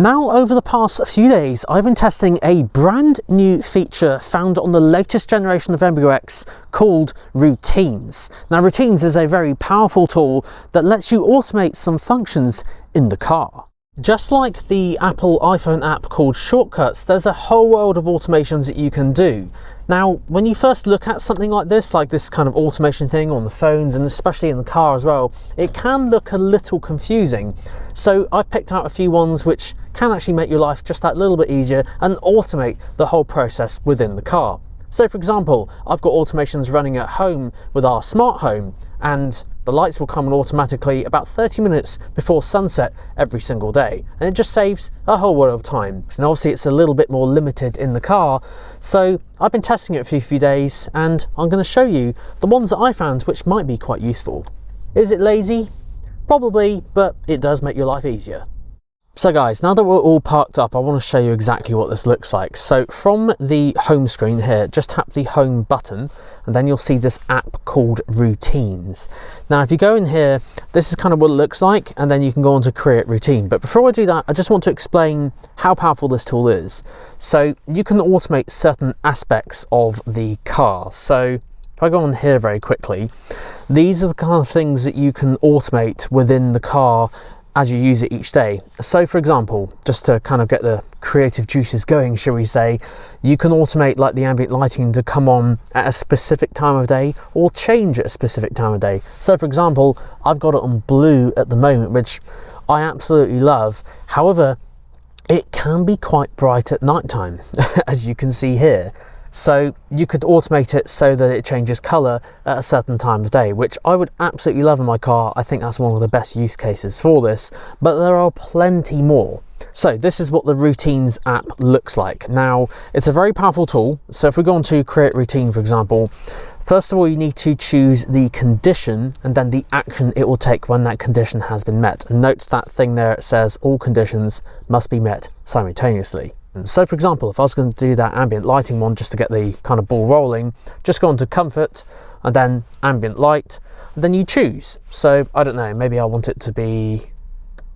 Now, over the past few days, I've been testing a brand new feature found on the latest generation of MBUX called Routines. Now, Routines is a very powerful tool that lets you automate some functions in the car. Just like the Apple iPhone app called Shortcuts, there's a whole world of automations that you can do. Now, when you first look at something like this kind of automation thing on the phones, and especially in the car as well, it can look a little confusing. So I've picked out a few ones which can actually make your life just that little bit easier and automate the whole process within the car. So for example, I've got automations running at home with our smart home, and the lights will come on automatically about 30 minutes before sunset every single day, and it just saves a whole world of time. And obviously it's a little bit more limited in the car, so I've been testing it for a few days, and I'm going to show you the ones that I found which might be quite useful. Is it lazy? Probably, but it does make your life easier. So guys, now that we're all parked up, I want to show you exactly what this looks like. So from the home screen here, just tap the home button and then you'll see this app called Routines. Now if you go in here, this is kind of what it looks like, and then you can go on to create routine. But before I do that, I just want to explain how powerful this tool is. So you can automate certain aspects of the car. So if I go on here very quickly, these are the kind of things that you can automate within the car as you use it each day. So for example, just to kind of get the creative juices going, shall we say, you can automate like the ambient lighting to come on at a specific time of day or change at a specific time of day. So for example, I've got it on blue at the moment, which I absolutely love. However, it can be quite bright at night time, as you can see here. So you could automate it so that it changes colour at a certain time of day, which I would absolutely love in my car. I think that's one of the best use cases for this, but there are plenty more. So this is what the Routines app looks like. Now, it's a very powerful tool. So if we go on to create routine, for example, first of all, you need to choose the condition and then the action it will take when that condition has been met. And note that thing there, it says all conditions must be met simultaneously. So for example, if I was going to do that ambient lighting one just to get the kind of ball rolling, just go on to comfort and then ambient light, and then you choose. So I don't know, maybe I want it to be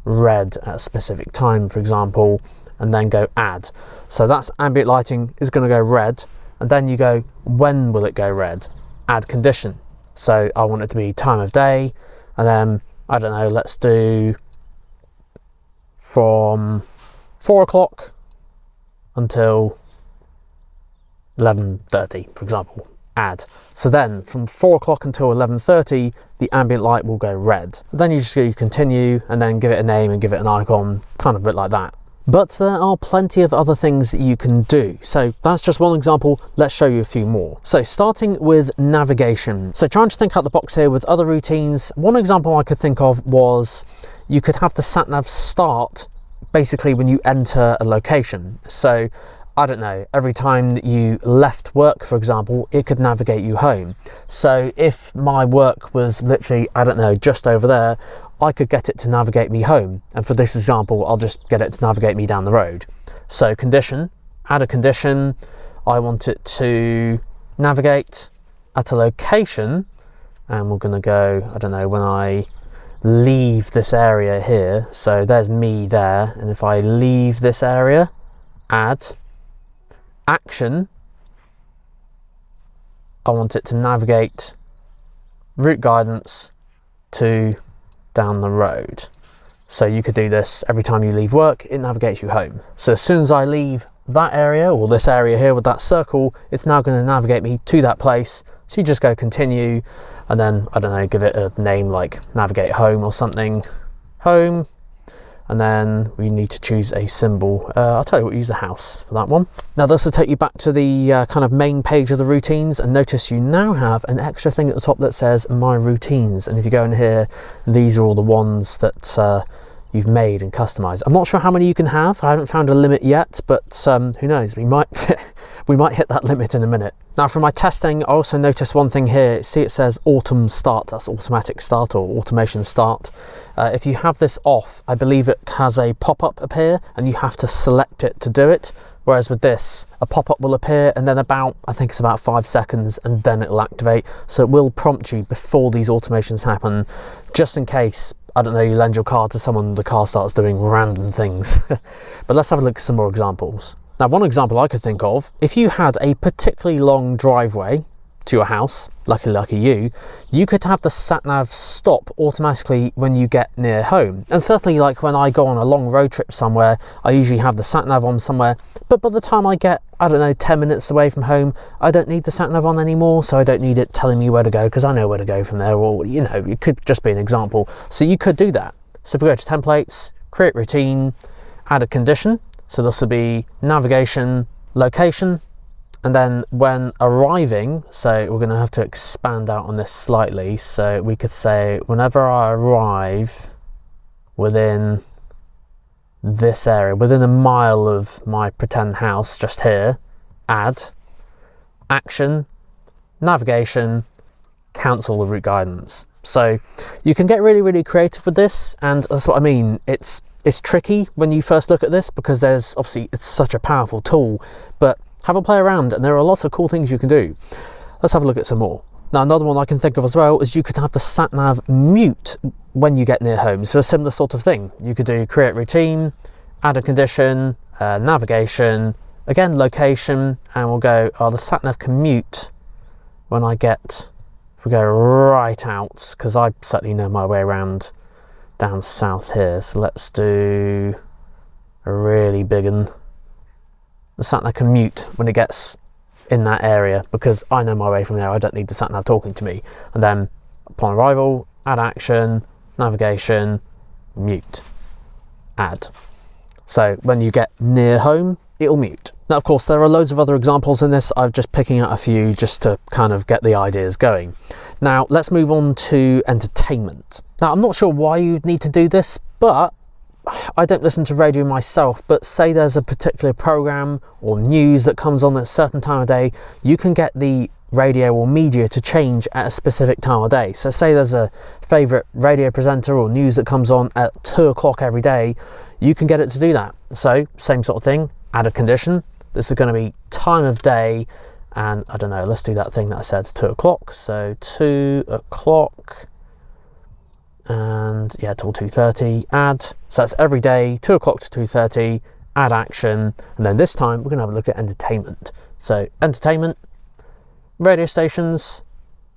red at a specific time, for example, and then go add. So that's ambient lighting is going to go red, and then you go, when will it go red? Add condition. So I want it to be time of day, and then I don't know, let's do from 4 o'clock until 11:30, for example, add. So then from 4 o'clock until 11:30, the ambient light will go red. Then you just go continue and then give it a name and give it an icon, kind of a bit like that. But there are plenty of other things that you can do. So that's just one example. Let's show you a few more. So starting with navigation. So trying to think out the box here with other routines. One example I could think of was you could have the sat nav start basically when you enter a location. So I don't know, every time that you left work, for example, it could navigate you home. So if my work was literally, I don't know, just over there, I could get it to navigate me home. And for this example, I'll just get it to navigate me down the road. So condition, add a condition. I want it to navigate at a location, and we're going to go, I don't know, when I leave this area here. So there's me there, and if I leave this area, add action, I want it to navigate route guidance to down the road. So you could do this every time you leave work, it navigates you home. So as soon as I leave that area, or this area here with that circle, it's now going to navigate me to that place. So you just go continue, and then, I don't know, give it a name like navigate home or something, home, and then we need to choose a symbol. I'll tell you what, use a house for that one. Now this will take you back to the kind of main page of the routines, and notice you now have an extra thing at the top that says my routines. And if you go in here, these are all the ones that you've made and customized. I'm not sure how many you can have. I haven't found a limit yet, but who knows, we might we might hit that limit in a minute. Now from my testing, I also noticed one thing here. See, it says autumn start, that's automatic start or automation start. If you have this off, I believe it has a pop-up appear and you have to select it to do it. Whereas with this, a pop-up will appear and then I think it's about 5 seconds, and then it'll activate. So it will prompt you before these automations happen, just in case, I don't know, you lend your car to someone, the car starts doing random things. But let's have a look at some more examples. Now, one example I could think of, if you had a particularly long driveway to your house, lucky you could have the sat-nav stop automatically when you get near home. And certainly, like when I go on a long road trip somewhere, I usually have the sat-nav on somewhere, but by the time I get, I don't know, 10 minutes away from home, I don't need the sat-nav on anymore, so I don't need it telling me where to go, because I know where to go from there. Or, you know, it could just be an example. So you could do that. So if we go to templates, create routine, add a condition, so this will be navigation, location, and then when arriving, so we're going to have to expand out on this slightly, so we could say whenever I arrive within this area, within a mile of my pretend house just here, add action, navigation, cancel the route guidance. So you can get really creative with this, and that's what I mean. It's tricky when you first look at this, because there's obviously, it's such a powerful tool, but have a play around and there are lots of cool things you can do. Let's have a look at some more. Now, another one I can think of as well is you could have the sat-nav mute when you get near home. So a similar sort of thing. You could do create routine, add a condition, navigation, again, location, and we'll go, the sat-nav can mute when I get, if we go right out, because I certainly know my way around down south here. So let's do a really big one. The sat-nav can mute when it gets in that area, because I know my way from there. I don't need the sat-nav talking to me. And then upon arrival, add action, navigation, mute, add. So when you get near home, it'll mute. Now, of course, there are loads of other examples in this. I'm just picking out a few just to kind of get the ideas going. Now, let's move on to entertainment. Now, I'm not sure why you'd need to do this, but I don't listen to radio myself, but say there's a particular program or news that comes on at a certain time of day, you can get the radio or media to change at a specific time of day. So say there's a favorite radio presenter or news that comes on at 2 o'clock every day, you can get it to do that. So same sort of thing, add a condition. This is going to be time of day, and I don't know, let's do that thing that I said, 2 o'clock. So 2 o'clock, and yeah, till 2:30, add. So that's every day, 2 o'clock to 2:30, add action. And then this time we're going to have a look at entertainment. So entertainment, radio stations,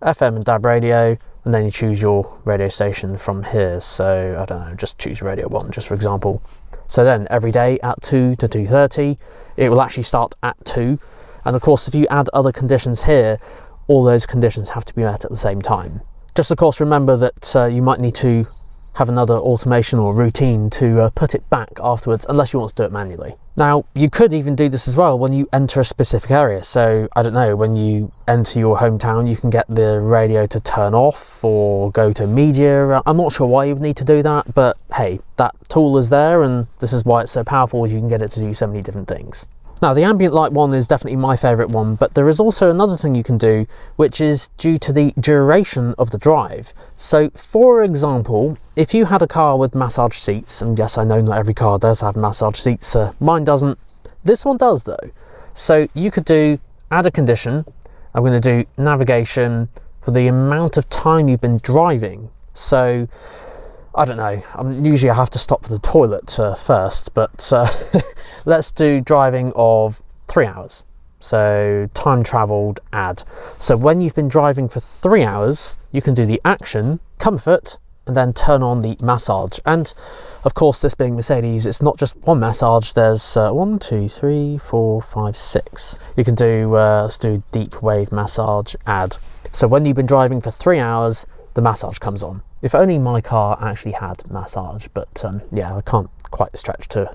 FM and DAB radio, and then you choose your radio station from here. So I don't know, just choose Radio 1 just for example. So then every day at 2 to 2:30, it will actually start at 2. And of course, if you add other conditions here, all those conditions have to be met at the same time. Just of course remember that you might need to have another automation or routine to put it back afterwards, unless you want to do it manually. Now, you could even do this as well when you enter a specific area. So I don't know, when you enter your hometown, you can get the radio to turn off or go to media. I'm not sure why you would need to do that, but hey, that tool is there, and this is why it's so powerful, is you can get it to do so many different things. Now, the ambient light one is definitely my favourite one, but there is also another thing you can do, which is due to the duration of the drive. So, for example, if you had a car with massage seats, and yes, I know not every car does have massage seats, mine doesn't. This one does though. So you could do add a condition. I'm going to do navigation for the amount of time you've been driving. So I don't know, usually I have to stop for the toilet first, but let's do driving of 3 hours. So time travelled, add. So when you've been driving for 3 hours, you can do the action, comfort, and then turn on the massage. And of course, this being Mercedes, it's not just one massage, there's 1, 2, 3, 4, 5, 6. You can do, let's do deep wave massage, add. So when you've been driving for 3 hours, the massage comes on. If only my car actually had massage, but yeah, I can't quite stretch to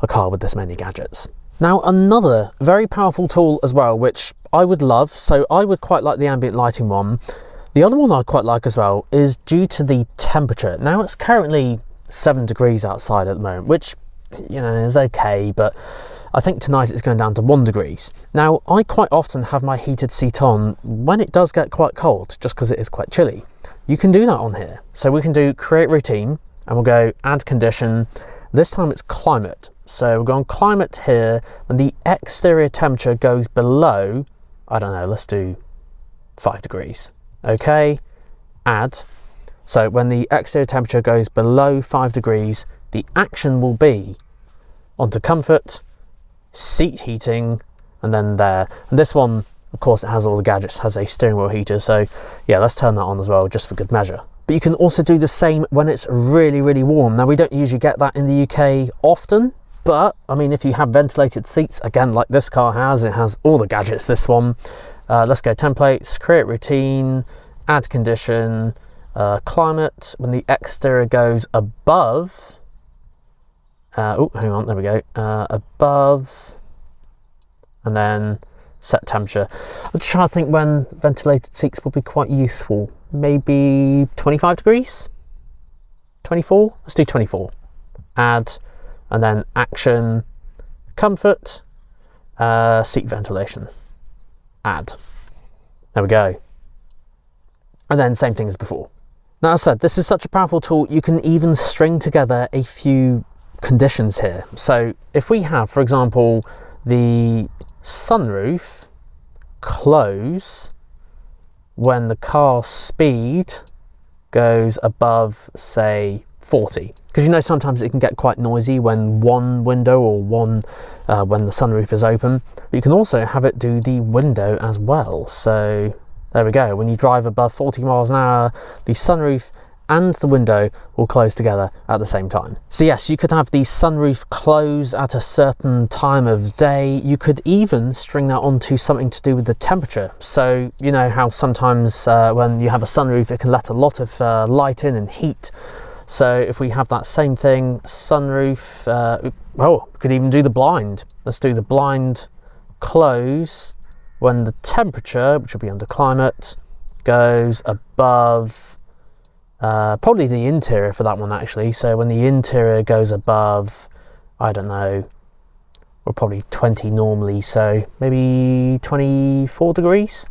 a car with this many gadgets. Now, another very powerful tool as well, which I would love, so I would quite like the ambient lighting one. The other one I quite like as well is due to the temperature. Now, it's currently 7 degrees outside at the moment, which you know, is okay, but I think tonight it's going down to 1 degrees. Now, I quite often have my heated seat on when it does get quite cold, just because it is quite chilly. You can do that on here. So we can do create routine, and we'll go add condition. This time it's climate. So we'll go on climate here. When the exterior temperature goes below, I don't know, let's do 5 degrees. Okay, add. So when the exterior temperature goes below 5 degrees, the action will be onto comfort, seat heating, and then there. And this one, of course, it has all the gadgets, has a steering wheel heater. So yeah, let's turn that on as well, just for good measure. But you can also do the same when it's really, really warm. Now, we don't usually get that in the UK often, but I mean, if you have ventilated seats, again, like this car has, it has all the gadgets, this one. Let's go templates, create routine, add condition, climate. When the exterior goes above, oh, hang on, there we go, above, and then set temperature. I'm trying to think when ventilated seats will be quite useful. Maybe 25 degrees? 24? Let's do 24. Add, and then action, comfort, seat ventilation. Add. There we go. And then same thing as before. Now, as I said, this is such a powerful tool, you can even string together a few conditions here. So if we have, for example, the sunroof close when the car speed goes above, say, 40, because you know sometimes it can get quite noisy when one window or when the sunroof is open. But you can also have it do the window as well. So there we go. When you drive above 40 miles an hour, the sunroof and the window will close together at the same time. So yes, you could have the sunroof close at a certain time of day. You could even string that onto something to do with the temperature. So you know how sometimes when you have a sunroof, it can let a lot of light in and heat. So if we have that same thing, sunroof, oh, we could even do the blind. Let's do the blind close when the temperature, which will be under climate, goes above, probably the interior for that one actually. So when the interior goes above, I don't know, we're probably 20 normally, so maybe 24 degrees,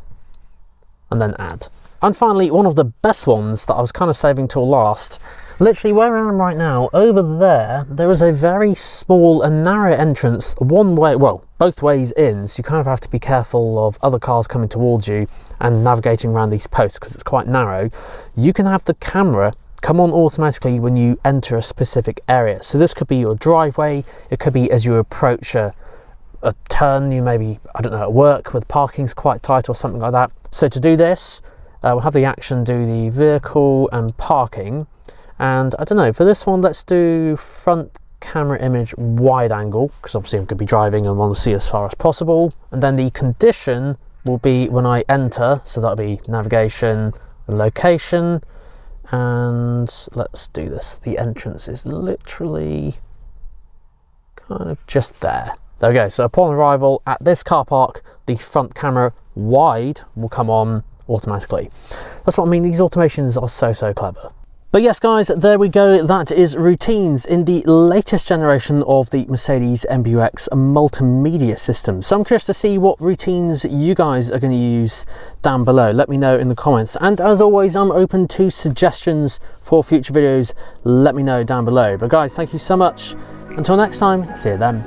and then add. And finally, one of the best ones that I was kind of saving till last, literally where I am right now, over there is a very small and narrow entrance, one way, well, both ways in, so you kind of have to be careful of other cars coming towards you and navigating around these posts because it's quite narrow. You can have the camera come on automatically when you enter a specific area. So this could be your driveway, it could be as you approach a turn, you maybe, I don't know, at work with parking's quite tight or something like that. So to do this, we'll have the action do the vehicle and parking. And I don't know, for this one, let's do front camera image wide angle, because obviously I'm going to be driving and want to see as far as possible. And then the condition will be when I enter, so that'll be navigation, location, and let's do this. The entrance is literally kind of just there. There we go. So upon arrival at this car park, the front camera wide will come on automatically. That's what I mean, these automations are so clever. But yes guys, there we go, that is routines in the latest generation of the Mercedes MBUX multimedia system. So I'm curious to see what routines you guys are going to use down below. Let me know in the comments, and as always, I'm open to suggestions for future videos. Let me know down below. But guys, thank you so much. Until next time, see you then.